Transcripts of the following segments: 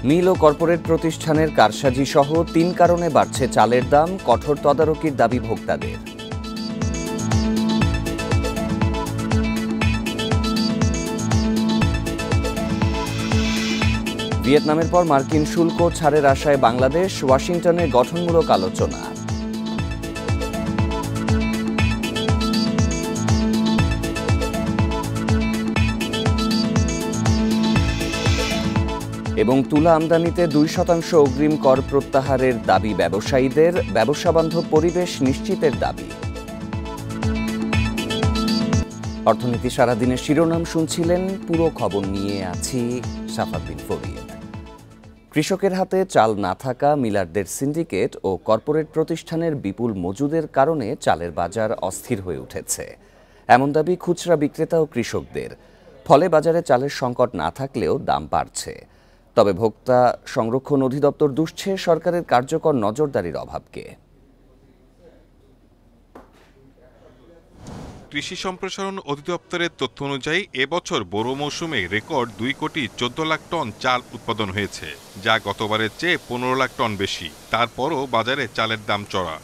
মিল ও corporate প্রতিষ্ঠানের কারসাজি সহ ৩ কারণে বাড়ছে চালের দাম, কঠোর তদারকির দাবি ভোক্তাদের। ভিয়েতনামের পর মার্কিন শুল্ক ছাড়ের আশায় বাংলাদেশ, ওয়াশিংটনে গঠনমূলক আলোচনা। এবং তুলা আমদানিতে 2% অগ্রিম কর প্রত্যাহারের দাবি ব্যবসায়ীদের, ব্যবসাবান্ধব পরিবেশ নিশ্চিতের দাবি। অর্থনীতি সারাদিনের শিরোনাম শুনছিলেন, পুরো খবর নিয়ে আছি সাফাত বিন ফরিদ। কৃষকের হাতে চাল না থাকা, মিলারদের সিন্ডিকেট ও কর্পোরেট প্রতিষ্ঠানের বিপুল মজুদের কারণে চালের বাজার অস্থির হয়ে উঠেছে, এমন দাবি খুচরা বিক্রেতা ও কৃষকদের। ফলে বাজারে চালের সংকট না থাকলেও দাম বাড়ছে। তবে ভোক্তা সংরক্ষণ অধিদপ্তর দুষছে সরকারের কার্যকর নজরদারির অভাবকে। কৃষি সম্প্রসারণ অধিদপ্তরের তথ্য অনুযায়ী এবছর বোরো মৌসুমে রেকর্ড 2,14 লাখ টন চাল উৎপাদন হয়েছে, যা গতবারের চেয়ে 15 লাখ টন বেশি। তারপরও বাজারে চালের দাম চড়া।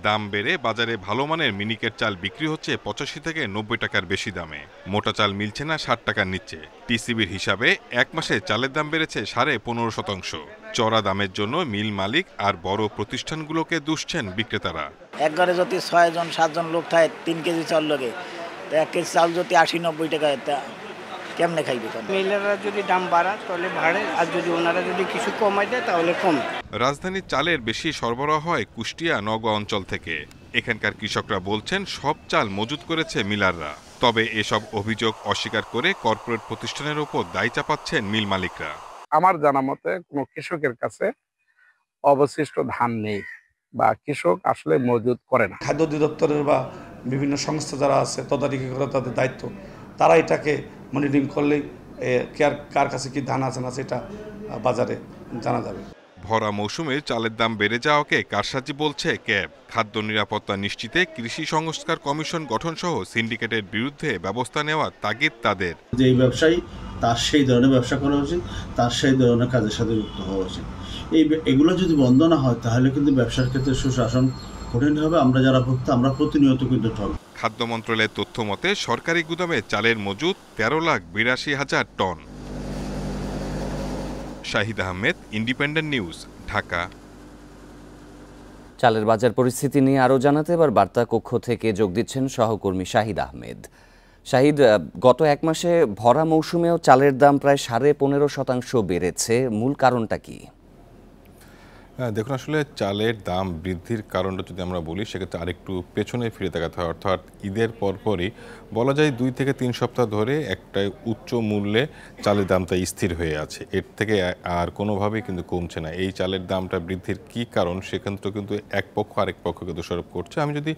দাম বেড়ে বাজারে ভালো মানের মিনিকেট চাল বিক্রি হচ্ছে 85 থেকে 90 টাকার বেশি দামে। মোটা চাল মিলছে না 60 টাকার নিচে। টিসিবির হিসাবে এক মাসে চালের দাম বেড়েছে 15.5%। চড়া দামের জন্য মিল মালিক আর বড় প্রতিষ্ঠানগুলোকে দুষছেন বিক্রেতারা। এক ঘরে যদি 6জন 7জন লোক থাকে 3 কেজি চাল লাগে, 1 কেজি চাল যদি 80-90 টাকা, কেমনে খাইবে? মিলাররা যদি দাম বাড়ায় তাহলে বাড়ে, আর যদি ওনারা যদি কিছু কমাই দেয় তাহলে কমে। রাজধানীর চালের বেশি সরবরাহ হয় কুষ্টিয়া, নওগাঁ অঞ্চল থেকে। এখানকার কৃষকরা বলছেন সব চাল মজুত করেছে মিলাররা। তবে এসব অভিযোগ অস্বীকার করে কর্পোরেট প্রতিষ্ঠানের উপর দায় চাপাচ্ছেন মিল মালিকরা। আমার জানা মতে কোনো কৃষকের কাছে অবশিষ্ট ধান নেই বা কৃষক আসলে মজুত করে না। খাদ্য অধিদপ্তরের বা বিভিন্ন সংস্থা যারা আছে তদারকি করা তাদের দায়িত্ব, তারা এটাকে মনিটরিং করলেই কার কাছে কি ধান আছে না সেটা বাজারে জানা যাবে। ভরা মৌসুমে চালের দাম বেড়ে যাওয়াকে কারসাজি বলছে ক্যাব। খাদ্য নিরাপত্তা নিশ্চিতে কৃষি সংস্কার কমিশন গঠনসহ সিন্ডিকেটের বিরুদ্ধে ব্যবস্থা নেওয়ার তাগিদ তাদের। যে এই ব্যবসায়ী তার সেই ধরনের ব্যবসা করা উচিত, তার সেই ধরনের কাজের সাথে যুক্ত হওয়া উচিত। এগুলো যদি বন্ধ না হয় তাহলে কিন্তু ব্যবসার ক্ষেত্রে সুশাসন কঠিন হবে। আমরা যারা ভোক্তা, আমরা প্রতিনিয়ত কিন্তু ঠকব। খাদ্য মন্ত্রণালয়ের তথ্য মতে সরকারি গুদামে চালের মজুদ 13,82,000 ton. Shahid Ahmed, Independent News, Dhaka. চালের বাজার পরিস্থিতি নিয়ে আরও জানাতে এবার বার্তা কক্ষ থেকে যোগ দিচ্ছেন সহকর্মী শাহিদ আহমেদ। শাহিদ, গত এক মাসে ভরা মৌসুমেও চালের দাম প্রায় 15.5% বেড়েছে, মূল কারণটা কি? দেখুন, আসলে চালের দাম বৃদ্ধির কারণটা যদি আমরা বলি সেক্ষেত্রে আরেকটু পেছনে ফিরে তাকাতে হয়। অর্থাৎ ঈদের পরপরই বলা যায় 2 থেকে 3 সপ্তাহ ধরে একটা উচ্চ মূল্যে চালের দামটা স্থির হয়ে আছে। এর থেকে আর কোনোভাবেই কিন্তু কমছে না। এই চালের দামটা বৃদ্ধির কি কারণ সেক্ষেত্রে কিন্তু এক পক্ষ আরেক পক্ষকে দোষারোপ করছে। আমি যদি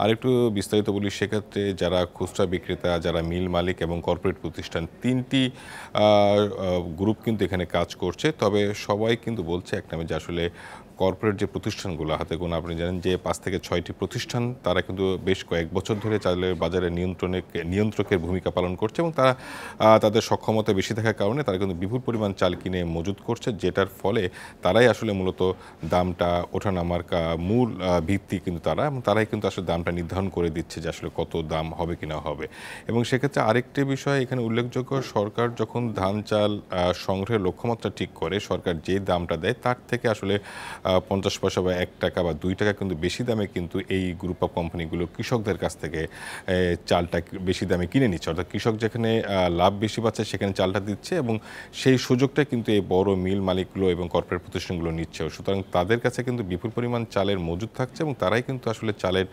আরেকটু বিস্তারিত বলি সেক্ষেত্রে যারা খুচরা বিক্রেতা, যারা মিল মালিক এবং কর্পোরেট প্রতিষ্ঠান, 3টি গ্রুপ কিন্তু এখানে কাজ করছে। তবে সবাই কিন্তু বলছে এক নামে যে আসলে কর্পোরেট যে প্রতিষ্ঠানগুলো হাতে গোনা, আপনি জানেন যে 5 থেকে 6টি প্রতিষ্ঠান তারা কিন্তু বেশ কয়েক বছর ধরে চালের বাজারে নিয়ন্ত্রকের ভূমিকা পালন করছে এবং তারা তাদের সক্ষমতা বেশি থাকার কারণে তারা কিন্তু বিপুল পরিমাণ চাল কিনে মজুত করছে, যেটার ফলে তারাই আসলে মূলত দামটা ওঠানামার মূল ভিত্তি কিন্তু তারাই কিন্তু আসলে দামটা নির্ধারণ করে দিচ্ছে যে আসলে কত দাম হবে কি না হবে। এবং সেক্ষেত্রে আরেকটি বিষয় এখানে উল্লেখযোগ্য, সরকার যখন ধান চাল সংগ্রহের লক্ষ্যমাত্রা ঠিক করে সরকার যে দামটা দেয় তার থেকে আসলে 50 পয়সা বা 1 টাকা বা 2 টাকা কিন্তু বেশি দামে কিন্তু এই গ্রুপ অফ কোম্পানিগুলো কৃষকদের কাছ থেকে চালটা বেশি দামে কিনে নিচ্ছে। অর্থাৎ কৃষক যেখানে লাভ বেশি পাচ্ছে সেখানে চালটা দিচ্ছে এবং সেই সুযোগটা কিন্তু এই বড় মিল মালিকগুলো এবং কর্পোরেট প্রতিষ্ঠানগুলো নিচ্ছে। সুতরাং তাদের কাছে কিন্তু বিপুল পরিমাণ চালের মজুদ থাকছে এবং তারাই কিন্তু আসলে চালের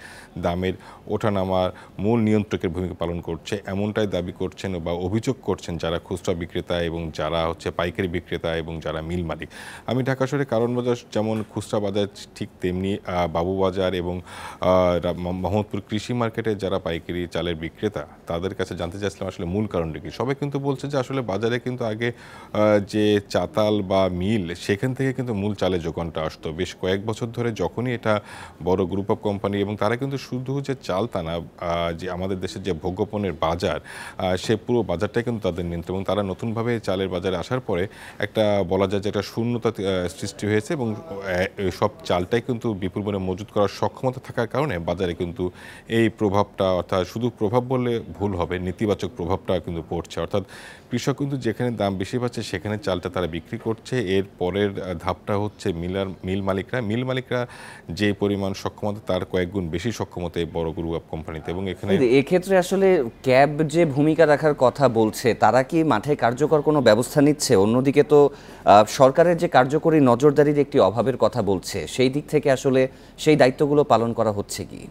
দামের ওঠানামার মূল নিয়ন্ত্রকের ভূমিকা পালন করছে, এমনটাই দাবি করছেন বা অভিযোগ করছেন যারা খুচরা বিক্রেতা এবং যারা হচ্ছে পাইকারি বিক্রেতা এবং যারা মিল মালিক। আমি ঢাকা শহরে কারণ বাজার যেমন খুচরা বাজার ঠিক তেমনি বাবুবাজার এবং মোহাম্মদপুর কৃষি মার্কেটে যারা পাইকারি চালের বিক্রেতা তাদের কাছে জানতে চাইছিলাম আসলে মূল কারণটা কি। সবাই কিন্তু বলছে যে আসলে বাজারে কিন্তু আগে যে চাতাল বা মিল সেখান থেকে কিন্তু মূল চালের যোগানটা আসতো বেশ কয়েক বছর ধরে। যখনই এটা বড় গ্রুপ অফ কোম্পানি এবং তারা কিন্তু শুধু যে চাল তা না, যে আমাদের দেশের যে ভোগ্যপণ্যের বাজার সে পুরো বাজারটাই কিন্তু তাদের নিয়ন্ত্রণ, এবং তারা নতুনভাবে চালের বাজারে আসার পরে একটা বলা যায় যে একটা শূন্যতা সৃষ্টি হয়েছে এবং সব চালটাই কিন্তু বিপুল পরিমাণে মজুত করার সক্ষমতা থাকার কারণে বাজারে কিন্তু এই প্রভাবটা, অর্থাৎ শুধু প্রভাব বললে ভুল হবে, নেতিবাচক প্রভাবটা কিন্তু পড়ছে। অর্থাৎ কৃষক কিন্তু যেখানে দাম বেশি পাচ্ছে সেখানে চালটা তারা বিক্রি করছে। এর পরের ধাপটা হচ্ছে মিল মালিকরা যে পরিমাণ সক্ষমতা তার কয়েক গুণ বেশি সক্ষমতা এই বড় গ্রুপ অফ কোম্পানিতে। এবং এক্ষেত্রে আসলে ক্যাব যে ভূমিকা রাখার কথা বলছে, তারা কি মাঠে কার্যকর কোনো ব্যবস্থা নিচ্ছে? অন্যদিকে তো সরকারের যে কার্যকরী নজরদারির একটি অভাবের কথা বলছে, সেই দিক থেকে আসলে সেই দায়িত্বগুলো পালন করা হচ্ছে কি?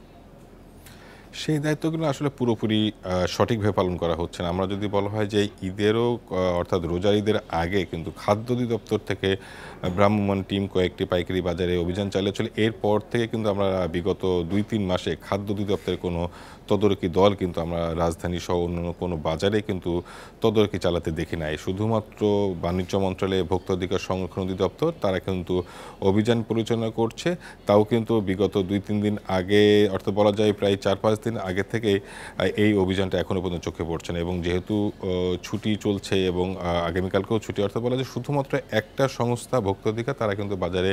সেই দায়িত্বগুলো আসলে পুরোপুরি সঠিকভাবে পালন করা হচ্ছে না। আমরা যদি বলা হয় যে ঈদেরও অর্থাৎ রোজার ঈদের আগে কিন্তু খাদ্য অধিদপ্তর থেকে ভ্রাম্যমাণ টিম কয়েকটি পাইকারি বাজারে অভিযান চালিয়েছিল। এরপর থেকে কিন্তু আমরা বিগত 2-3 মাসে খাদ্য অধিদপ্তরের কোনো তদারকি দল কিন্তু আমরা রাজধানী সহ অন্যান্য কোনো বাজারে কিন্তু তদারকি চালাতে দেখি নাই। শুধুমাত্র বাণিজ্য মন্ত্রণালয়ে ভোক্তা অধিকার সংরক্ষণ অধিদপ্তর তারা কিন্তু অভিযান পরিচালনা করছে। তাও কিন্তু বিগত 2-3 দিন আগে, অর্থাৎ বলা যায় প্রায় 4-5 দিন আগে থেকে এই অভিযানটা এখনও পর্যন্ত চোখে পড়ছে না। এবং যেহেতু ছুটি চলছে এবং আগামীকালকেও ছুটি, অর্থাৎ বলা যায় শুধুমাত্র একটা সংস্থা ভোক্তা অধিকার তারা কিন্তু বাজারে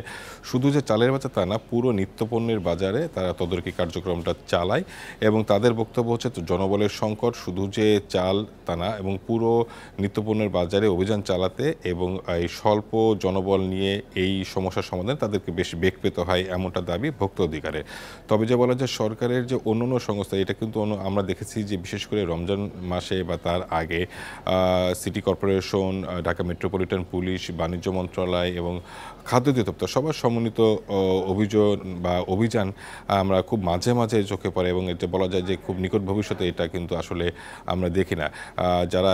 শুধু যে চালের বাজার তা না, পুরো নিত্যপণ্যের বাজারে তারা তদারকি কার্যক্রমটা চালায়। এবং তাদের বক্তব্য হচ্ছে জনবলের সংকট, শুধু যে চাল তা না, এবং পুরো নিত্যপণ্যের বাজারে অভিযান চালাতে এবং এই স্বল্প জনবল নিয়ে এই সমস্যার সমাধানে তাদেরকে বেশ বেগ পেতে হয়, এমনটা দাবি ভোক্তা অধিকারের। তবে যে বলা যায় সরকারের যে অন্যান্য সংস্থা, এটা কিন্তু আমরা দেখেছি যে বিশেষ করে রমজান মাসে বা তার আগে city corporation, Dhaka metropolitan police, বাণিজ্য মন্ত্রণালয় এবং খাদ্য অধিদপ্তর সবার সমন্বিত অভিযান আমরা খুব মাঝে মাঝে চোখে পড়ে। এবং এটা বলা যায় যে খুব নিকট ভবিষ্যতে এটা কিন্তু আসলে আমরা দেখি না। যারা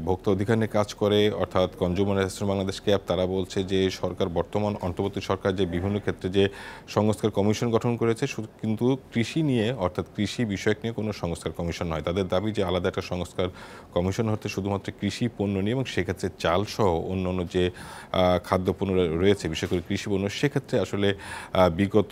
ভোক্তা অধিকার নিয়ে কাজ করে, অর্থাৎ কনজিউমার অ্যাসোসিয়েশন বাংলাদেশ ক্যাব, তারা বলছে যে সরকার বর্তমান অন্তর্বর্তী সরকার যে বিভিন্ন ক্ষেত্রে যে সংস্কার কমিশন গঠন করেছে, কিন্তু কৃষি নিয়ে, অর্থাৎ কৃষি বিষয়ক নিয়ে কোনো সংস্কার কমিশন নয়। তাদের দাবি যে আলাদা একটা সংস্কার কমিশন হতে শুধুমাত্র কৃষি পণ্য নিয়ে, এবং সেক্ষেত্রে চাল সহ অন্যান্য যে খাদ্যপণ্য রয়েছে বিশেষ করে কৃষি পণ্য, সেক্ষেত্রে আসলে বিগত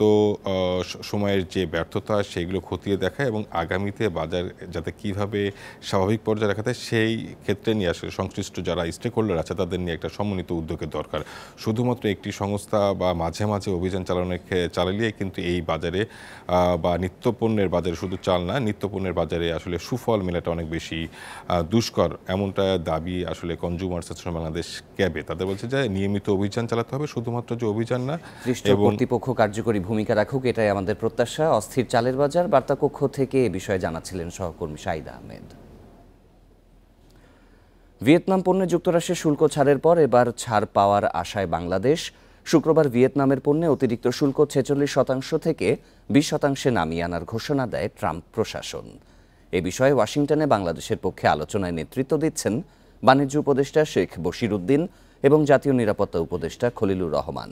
সময়ের যে ব্যর্থতা সেগুলো খতিয়ে দেখা এবং আগামীতে বাজার যাতে কিভাবে স্বাভাবিক পর্যায়ে রাখা যায় সেই ক্ষেত্রে নিয়ে আসলে সংশ্লিষ্ট যারা স্টেক হোল্ডার আছে তাদের নিয়ে একটা সমন্বিত উদ্যোগের দরকার। শুধুমাত্র একটি সংস্থা বা মাঝে মাঝে অভিযান চালালেই কিন্তু এই বাজারে বা নিত্যপণ্যের বাজারে, শুধু চাল না, নিত্যপণ্যের বাজারে আসলে সুফল মেলাটা অনেক বেশি দুষ্কর, এমনটা দাবি আসলে কনজিউমার অ্যাসোসিয়েশন বাংলাদেশ ক্যাবে। তাদের বলছে যে নিয়মিত অভিযান চালাতে হবে, শুধুমাত্র যে অভিযান না, এবং কর্তৃপক্ষ কার্যকরী ভূমিকা রাখুক, এটাই আমাদের প্রত্যাশা। অস্থির চালের বাজার বার্তা কক্ষ থেকে এ বিষয়ে জানাচ্ছিলেন সহকর্মী শাহিদ আহমেদ। ভিয়েতনাম পণ্যে যুক্তরাষ্ট্রের শুল্ক ছাড়ের পর এবার ছাড় পাওয়ার আশায় বাংলাদেশ। শুক্রবার ভিয়েতনামের পণ্যে অতিরিক্ত শুল্ক 46% থেকে 20% নামিয়ে আনার ঘোষণা দেয় ট্রাম্প প্রশাসন। এ বিষয়ে ওয়াশিংটনে বাংলাদেশের পক্ষে আলোচনায় নেতৃত্ব দিচ্ছেন বাণিজ্য উপদেষ্টা শেখ বশির উদ্দিন এবং জাতীয় নিরাপত্তা উপদেষ্টা খলিলুর রহমান।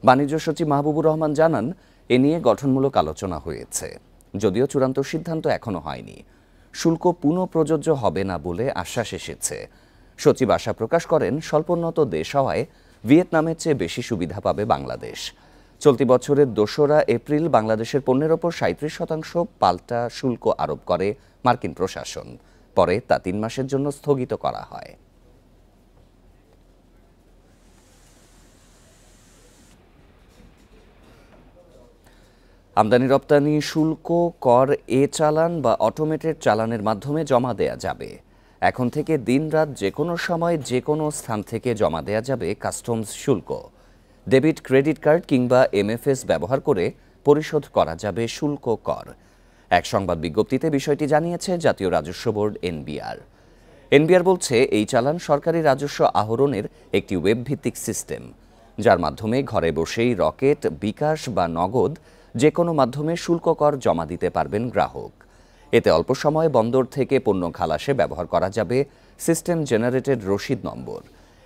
বাণিজ্য সচিব মাহবুবুর রহমান জানান, এ নিয়ে গঠনমূলক আলোচনা হয়েছে, যদিও চূড়ান্ত সিদ্ধান্ত এখনো হয়নি। শুল্ক পুনঃপ্রযোজ্য হবে না বলে আশ্বাস এসেছে। সচিব আশা প্রকাশ করেন, স্বল্পোন্নত দেশ হওয়ায় ভিয়েতনামের চেয়ে বেশি সুবিধা পাবে বাংলাদেশ। চলতি বছরের 2রা এপ্রিল বাংলাদেশের পণ্যের ওপর 37% পাল্টা শুল্ক আরোপ করে মার্কিন প্রশাসন। পরে তা 3 মাসের জন্য স্থগিত করা হয়। আমদানি রপ্তানি শুল্ক কর চালান বা অটোমেটেড চালানের মাধ্যমে জমা দেয়া যাবে। এখন থেকে দিনরাত যে কোনো সময় যে কোনো স্থান থেকে জমা দেয়া যাবে কাস্টমস শুল্ক। ডেবিট, ক্রেডিট কার্ড কিংবা MFS ব্যবহার করে পরিশোধ করা যাবে শুল্ক কর। এক সংবাদ বিজ্ঞপ্তিতে বিষয়টি জানিয়েছে জাতীয় রাজস্ব বোর্ড NBR। NBR বলছে, এই চালান সরকারি রাজস্ব আহরণের একটি ওয়েব ভিত্তিক সিস্টেম, যার মাধ্যমে ঘরে বসেই রকেট, বিকাশ বা নগদ যে কোনো মাধ্যমে শুল্ক কর জমা দিতে পারবেন গ্রাহক। এতে অল্প সময়ে বন্দর থেকে পণ্য খালাসে ব্যবহার করা যাবে সিস্টেম জেনারেটেড রসিদ নম্বর।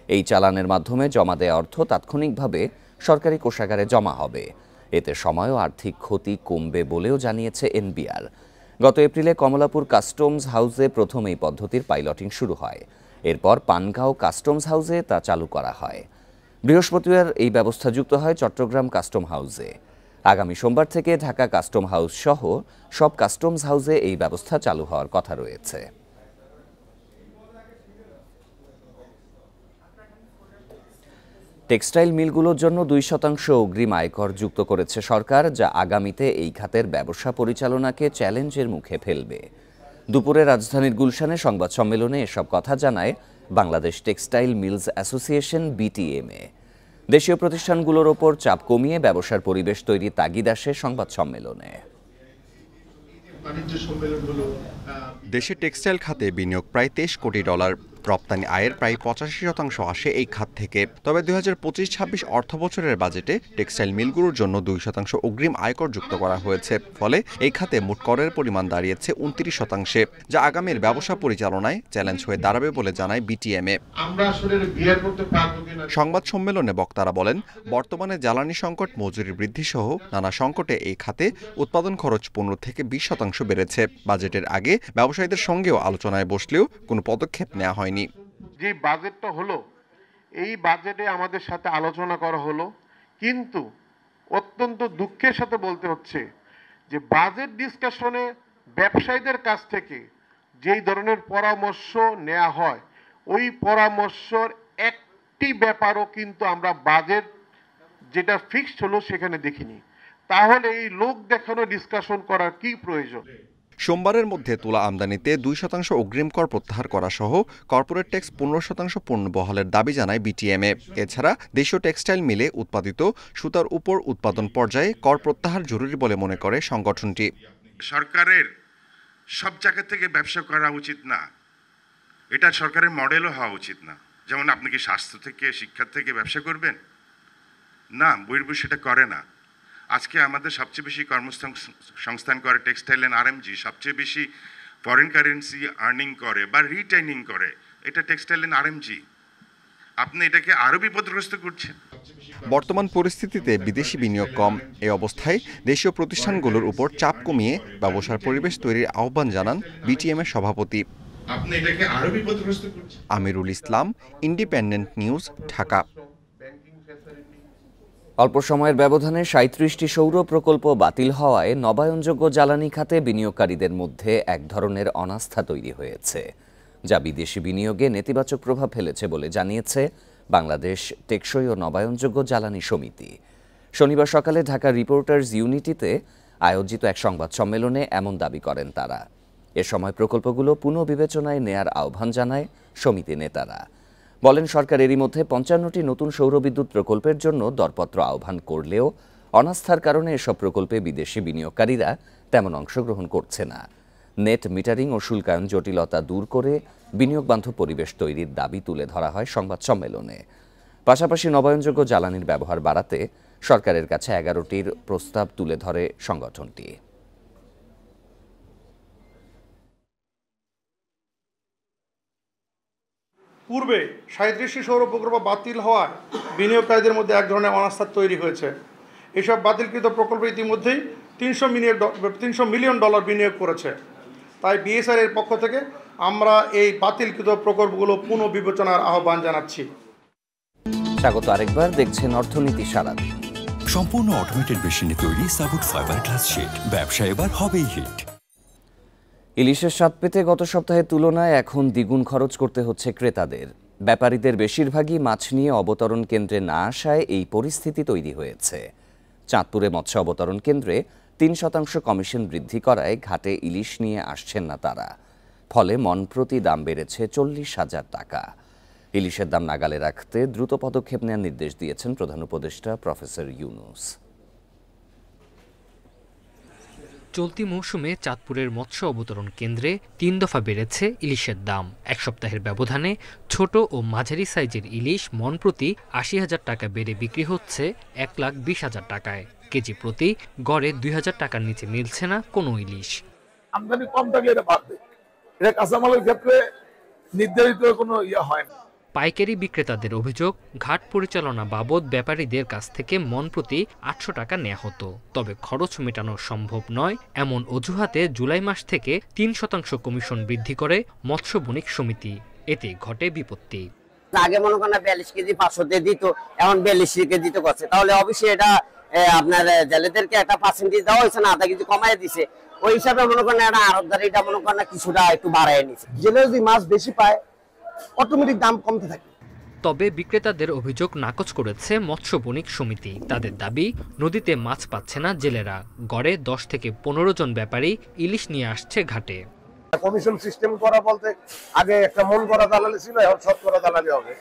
এই চালানের মাধ্যমে জমা দেওয়া অর্থ তাৎক্ষণিকভাবে সরকারি কোষাগারে জমা হবে। এতে সময় ও আর্থিক ক্ষতি কমবে বলেও জানিয়েছে এনবিআর। গত এপ্রিলে কমলাপুর কাস্টমস হাউসে প্রথম এই পদ্ধতির পাইলটিং শুরু হয়। এরপর পানগাঁও কাস্টমস হাউসে তা চালু করা হয়। বৃহস্পতিবার এই ব্যবস্থা যুক্ত হয় চট্টগ্রাম কাস্টম হাউসে। আগামী সোমবার থেকে ঢাকা কাস্টম হাউস সহ সব কাস্টমস হাউসে এই ব্যবস্থা চালু হওয়ার কথা রয়েছে। টেক্সটাইল মিলগুলোর জন্য 2% অগ্রিম আয়কর যুক্ত করেছে সরকার, যা আগামীতে এই খাতের ব্যবসা পরিচালনাকে চ্যালেঞ্জের মুখে ফেলবে। দুপুরে রাজধানীর গুলশানে সংবাদ সম্মেলনে এসব কথা জানায় Bangladesh Textile Mills Association BTMA. দেশীয় প্রতিষ্ঠানগুলোর ওপর চাপ কমিয়ে ব্যবসার পরিবেশ তৈরির তাগিদ আসে সংবাদ সম্মেলনে। দেশে টেক্সটাইল খাতে বিনিয়োগ প্রায় 23 কোটি ডলার। রপ্তানি আয়ের প্রায় 85% আসে এই খাত থেকে। তবে 2025-26 অর্থবছরের বাজেটে টেক্সটাইল মিলগুলোর জন্য 2% অগ্রিম আয়কর যুক্ত করা হয়েছে। ফলে এই খাতে মোট করের পরিমাণ দাঁড়িয়েছে 29%, যা আগামীর ব্যবসা পরিচালনায় চ্যালেঞ্জ হয়ে দাঁড়াবে বলে জানায় বিটিএমএ। সংবাদ সম্মেলনে বক্তারা বলেন, বর্তমানে জ্বালানি সংকট, মজুরি বৃদ্ধি সহ নানা সংকটে এই খাতে উৎপাদন খরচ 15 থেকে 20% বেড়েছে। বাজেটের আগে ব্যবসায়ীদের সঙ্গেও আলোচনায় বসলেও কোনো পদক্ষেপ নেওয়া হয়নি। যে বাজেটটা হলো, এই বাজেটে আমাদের সাথে আলোচনা করা হলো, কিন্তু অত্যন্ত দুঃখের সাথে বলতে হচ্ছে যে বাজেট ডিসকাশনে ব্যবসায়ীদের কাছ থেকে যেই ধরনের পরামর্শ নেওয়া হয়, ওই পরামর্শের একটি ব্যাপারও কিন্তু আমরা বাজেট যেটা ফিক্সড হলো সেখানে দেখিনি। তাহলে এই লোক দেখানো ডিসকাশন করার কি প্রয়োজন? সোমবারের মধ্যে তুলা আমদানিতে 2% অগ্রিম কর প্রত্যাহার করা সহ কর্পোরেট ট্যাক্স 15% পণ্য বহালের দাবি জানায় বিটিএমএ। এছাড়া দেশীয় টেক্সটাইল মিলে উৎপাদিত সুতার উপর উৎপাদন পর্যায়ে কর প্রত্যাহার জরুরি বলে মনে করে সংগঠনটি। সরকারের সব জায়গা থেকে ব্যবসা করা উচিত না, এটা সরকারের মডেলও হওয়া উচিত না। যেমন আপনি কি স্বাস্থ্য থেকে, শিক্ষা থেকে ব্যবসা করবেন? না, বহির্ভূত সেটা করে না। আজকে আমাদের সবচেয়ে বেশি কর্মসংস্থান করে টেক্সটাইল অ্যান্ড আরএমজি, সবচেয়ে বেশি ফরেন কারেন্সি আর্নিং করে বা রিটেইনিং করে, এটা টেক্সটাইল অ্যান্ড আরএমজি। আপনি এটাকে আরও বিপদগ্রস্ত করছেন। বর্তমান পরিস্থিতিতে বিদেশি বিনিয়োগ কম। এই অবস্থায় দেশীয় প্রতিষ্ঠানগুলোর উপর চাপ কমিয়ে ব্যবসার পরিবেশ তৈরির আহ্বান জানান বিটিএমের সভাপতি। আপনি এটাকে আরও বিপদগ্রস্ত করছেন। Amirul Islam, independent News, Dhaka. অল্প সময়ের ব্যবধানে 37টি সৌর প্রকল্প বাতিল হওয়ায় নবায়নযোগ্য জ্বালানি খাতে বিনিয়োগকারীদের মধ্যে এক ধরনের অনাস্থা তৈরি হয়েছে, যা বিদেশি বিনিয়োগে নেতিবাচক প্রভাব ফেলেছে বলে জানিয়েছে বাংলাদেশ টেকসই ও নবায়নযোগ্য জ্বালানি সমিতি। শনিবার সকালে ঢাকা রিপোর্টার্স ইউনিটিতে আয়োজিত এক সংবাদ সম্মেলনে এমন দাবি করেন তারা। এ সময় প্রকল্পগুলো পুনঃবিবেচনায় নেয়ার আহ্বান জানায় সমিতি নেতারা। বলেন, সরকার এরই মধ্যে 55টি নতুন সৌরবিদ্যুৎ প্রকল্পের জন্য দরপত্র আহ্বান করলেও অনাস্থার কারণে এসব প্রকল্পে বিদেশি বিনিয়োগকারীরা তেমন অংশগ্রহণ করছে না। নেট মিটারিং ও শুল্কায়ন জটিলতা দূর করে বিনিয়োগবান্ধব পরিবেশ তৈরির দাবি তুলে ধরা হয় সংবাদ সম্মেলনে। পাশাপাশি নবায়নযোগ্য জ্বালানির ব্যবহার বাড়াতে সরকারের কাছে 11টির প্রস্তাব তুলে ধরে সংগঠনটি। পূর্বে 37টি সৌর প্রকল্প বাতিল হওয়ায় বিনিয়োগকারীদের মধ্যে এক ধরনের অনাস্থা তৈরি হয়েছে। এসব বাতিলকৃত প্রকল্প ইতিমধ্যেই $300 মিলিয়ন বিনিয়োগ করেছে। তাই বিএসআর এর পক্ষ থেকে আমরা এই বাতিলকৃত প্রকল্পগুলো পুনঃবিবেচনার আহ্বান জানাচ্ছি। স্বাগত আরেকবার, দেখছেন অর্থনীতি সারাদিন। সম্পূর্ণ অটোমেটেড মেশিনে তৈরি সাবুট ফাইবার গ্লাস শিট, ব্যবসা এবার হবেই হিট। ইলিশের স্বাদ পেতে গত সপ্তাহের তুলনায় এখন দ্বিগুণ খরচ করতে হচ্ছে ক্রেতাদের। ব্যাপারীদের বেশিরভাগই মাছ নিয়ে অবতরণ কেন্দ্রে না আসায় এই পরিস্থিতি তৈরি হয়েছে। চাঁদপুরে মৎস্য অবতরণ কেন্দ্রে 3% কমিশন বৃদ্ধি করায় ঘাটে ইলিশ নিয়ে আসছেন না তারা। ফলে মন প্রতি দাম বেড়েছে 40,000 টাকা। ইলিশের দাম নাগালে রাখতে দ্রুত পদক্ষেপ নেওয়ার নির্দেশ দিয়েছেন প্রধান উপদেষ্টা প্রফেসর ইউনূস। চলতি মৌসুমে চাঁদপুরের মৎস্য অবতরণ কেন্দ্রে 3 দফা বেড়েছে ইলিশের দাম। এক সপ্তাহের ব্যবধানে ছোট ও মাঝারি সাইজের ইলিশ মন প্রতি 80,000 টাকা বেড়ে বিক্রি হচ্ছে 1,20,000 টাকায়। কেজি প্রতি গড়ে 2,000 টাকার নিচে মিলছে না কোনো ইলিশ। আমদানি কম থাকলে এটা বাড়বে, এটা কাঁচামালের ক্ষেত্রে নির্ধারিত কোনো হয় না। পাইকারি বিক্রেতাদের অভিযোগ, ঘাট পরিচালনা বাবদ ব্যাপারীদের কাছ থেকে মণ প্রতি ৮০০ টাকা নেওয়া হতো। তবে খরচ মেটানো সম্ভব নয় এমন অজুহাতে জুলাই মাস থেকে ৩% কমিশন বৃদ্ধি করে মৎস্য বণিক সমিতি। এতে ঘটে বিপত্তি। আগে মনে করেন ৪২ কেজি ৫০০ দিয়ে দিত, এখন ৪২ কেজি তো করছে, তাহলে অবশ্যই এটা আপনার জেলেদেরকে একটা পার্সেন্টেজ দেওয়া হয়েছে না, আধা কেজি কমাই দিছে। ওই হিসাবে মনে করেন একটা আড়তদারিটা মনে করেন কিছুটা একটু বাড়ায় নিছে। জেলে যদি মাছ বেশি পায় অটোমেটিক দাম কমতে থাকে। তবে বিক্রেতাদের অভিযোগ নাকচ করেছে মৎস্য বণিক সমিতি। তাদের দাবি, নদীতে মাছ পাচ্ছে না জেলেরা। গড়ে ১০ থেকে ১৫ জন ব্যাপারী ইলিশ নিয়ে আসছে ঘাটে। কমিশন সিস্টেম করা বলতে আগে একটা মন করা দালালি ছিল, এখন শতকরা দালালি হবে।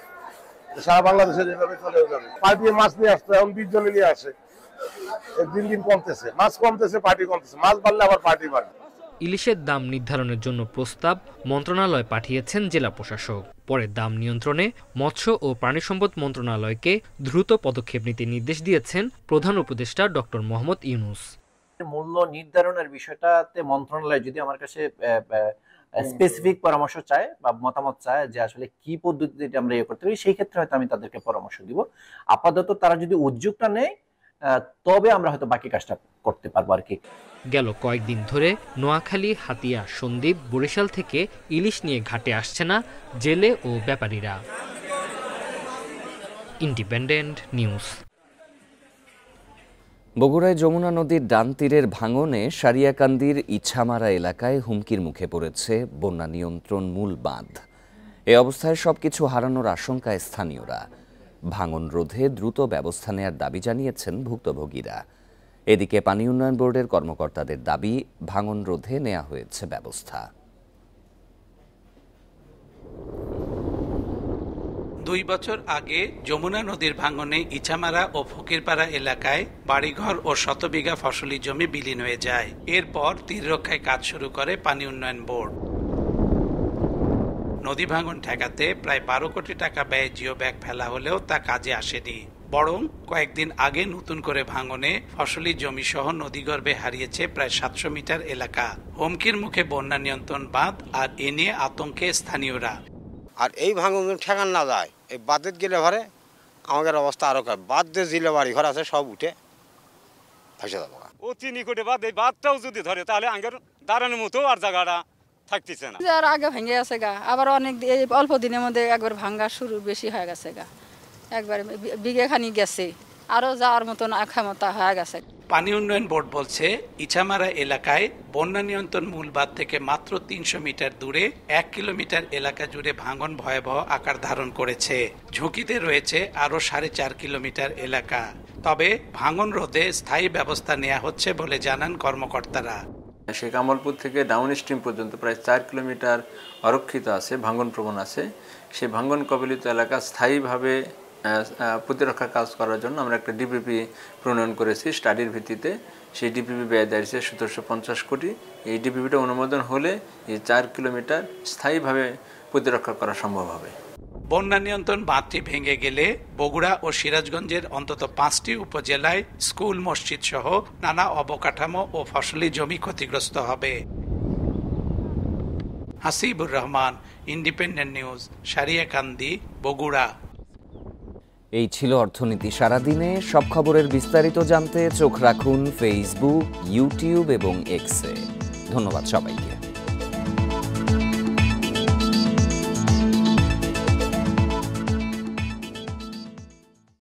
সারা বাংলাদেশে যেভাবে চলে যাবে, পার্টি মাছ নিয়ে আসতো, এখন ২০ জনে নিয়ে আসে। দিন দিন কমতেছে, মাছ কমতেছে, পার্টি কমতেছে, মাছ বাড়লে আবার পার্টি বাড়বে। ইলিশের দাম নির্ধারণের জন্য প্রস্তাব মন্ত্রণালয় পাঠিয়েছেন জেলা প্রশাসক। পরে দাম নিয়ন্ত্রণে মৎস্য ও প্রাণিসম্পদ মন্ত্রণালয়কে দ্রুত পদক্ষেপ নিতে নির্দেশ দিয়েছেন প্রধান উপদেষ্টা ডক্টর মোহাম্মদ ইউনূস। মূল্য নির্ধারণের বিষয়টাতে মন্ত্রণালয় যদি আমার কাছে স্পেসিফিক পরামর্শ চায় বা মতামত চায় যে আসলে কি পদ্ধতিতে আমরা করতে পারি, সেই ক্ষেত্রে হয়তো আমি তাদেরকে পরামর্শ দিব। আপাতত তারা যদি উদ্যোগটা নেয় তবে আমরা হয়তো বাকি কাজটা করতে পারবো আর কি। গেল কয়েকদিন ধরে নোয়াখালী, হাতিয়া, সন্দ্বীপ, বরিশাল থেকে ইলিশ নিয়ে ঘাটে আসছে না জেলে ও ব্যাপারীরা। Independent news. বগুড়ায় যমুনা নদীর ডান তীরের ভাঙনে সারিয়াকান্দির ইছামারা এলাকায় হুমকির মুখে পড়েছে বন্যা নিয়ন্ত্রণ মূল বাঁধ। এ অবস্থায় সবকিছু হারানোর আশঙ্কায় স্থানীয়রা। ভাঙন রোধে দ্রুত ব্যবস্থা নেয়ার দাবি জানিয়েছেন ভুক্তভোগীরা। এদিকে পানি উন্নয়ন বোর্ডের কর্মকর্তাদের দাবি, ভাঙন রোধে নেওয়া হয়েছে ব্যবস্থা। ২ বছর আগে যমুনা নদীর ভাঙনে ইছামারা ও ফকিরপাড়া এলাকায় বাড়িঘর ও শতবিঘা ফসলি জমি বিলীন হয়ে যায়। এরপর তীর রক্ষায় কাজ শুরু করে পানি উন্নয়ন বোর্ড। নদী ভাঙন ঠেকাতে প্রায় ১২ কোটি টাকা ব্যয়ে জিও ব্যাগ ফেলা হলেও তা কাজে আসেনি। বরং কয়েকদিন আগে নতুন করে ভাঙনে ফসলি জমি সহ নদীগর্ভে হারিয়েছে প্রায় ৭০০ মিটার এলাকা। হুমকির মুখে বন্যা নিয়ন্ত্রণ বাঁধ, আর এ নিয়ে আতঙ্কে স্থানীয়রা। আর এই ভাঙন ঠেকান না যায়, এই বাঁধের গেলে ঘরে আমাদের অবস্থা আরো খারাপ। বাঁধ যে জিলে বাড়ি ঘর আছে সব উঠে ভেসে যাবো। অতি নিকটে বাঁধ, এই বাঁধটাও যদি ধরে তাহলে আগের দাঁড়ানোর মতো আর জায়গাটা থাকতেছে না। আর আগে ভেঙে গেছে গা, আবার অনেক অল্প দিনের মধ্যে একবার ভাঙ্গা শুরু বেশি হয়ে গেছে গা, একবার বিঘে খানি গেছে, আরো যাওয়ার মতন ক্ষমতা হয়ে গেছে। পানি উন্নয়ন বোর্ড বলছে, ইছামারা এলাকায় বন্যা নিয়ন্ত্রণ মূল বাঁধ থেকে মাত্র ৩০০ মিটার দূরে ১ কিলোমিটার এলাকা জুড়ে ভাঙন ভয়াবহ আকার ধারণ করেছে। ঝুঁকিতে রয়েছে আরো ৪.৫ কিলোমিটার এলাকা। তবে ভাঙন রোধে স্থায়ী ব্যবস্থা নেওয়া হচ্ছে বলে জানান কর্মকর্তারা। শেখ কামালপুর থেকে ডাউন স্ট্রিম পর্যন্ত প্রায় ৪ কিলোমিটার অরক্ষিত আছে, ভাঙন প্রবণ আছে। সেই ভাঙন কবলিত এলাকা স্থায়ীভাবে প্রতিরক্ষা কাজ করার জন্য আমরা একটা ডিপিপি প্রণয়ন করেছি স্টাডির ভিত্তিতে। সেই ডিপিপি ব্যয় দাঁড়িয়েছে ১৭৫০ কোটি। এই ডিপিপিটা অনুমোদন হলে এই ৪ কিলোমিটার স্থায়ীভাবে প্রতিরক্ষা করা সম্ভব হবে। বন্যা নিয়ন্ত্রণ বাঁধটি ভেঙে গেলে বগুড়া ও সিরাজগঞ্জের অন্তত ৫টি উপজেলায় স্কুল, মসজিদ সহ নানা অবকাঠামো ও ফসলি জমি ক্ষতিগ্রস্ত হবে। Hasibur Rahman, independent news, Sariakandi, Bogura. এই ছিল অর্থনীতি সারাদিনে। সব খবরের বিস্তারিত জানতে চোখ রাখুন ফেসবুক, ইউটিউব এবং এক্সে। ধন্যবাদ সবাইকে।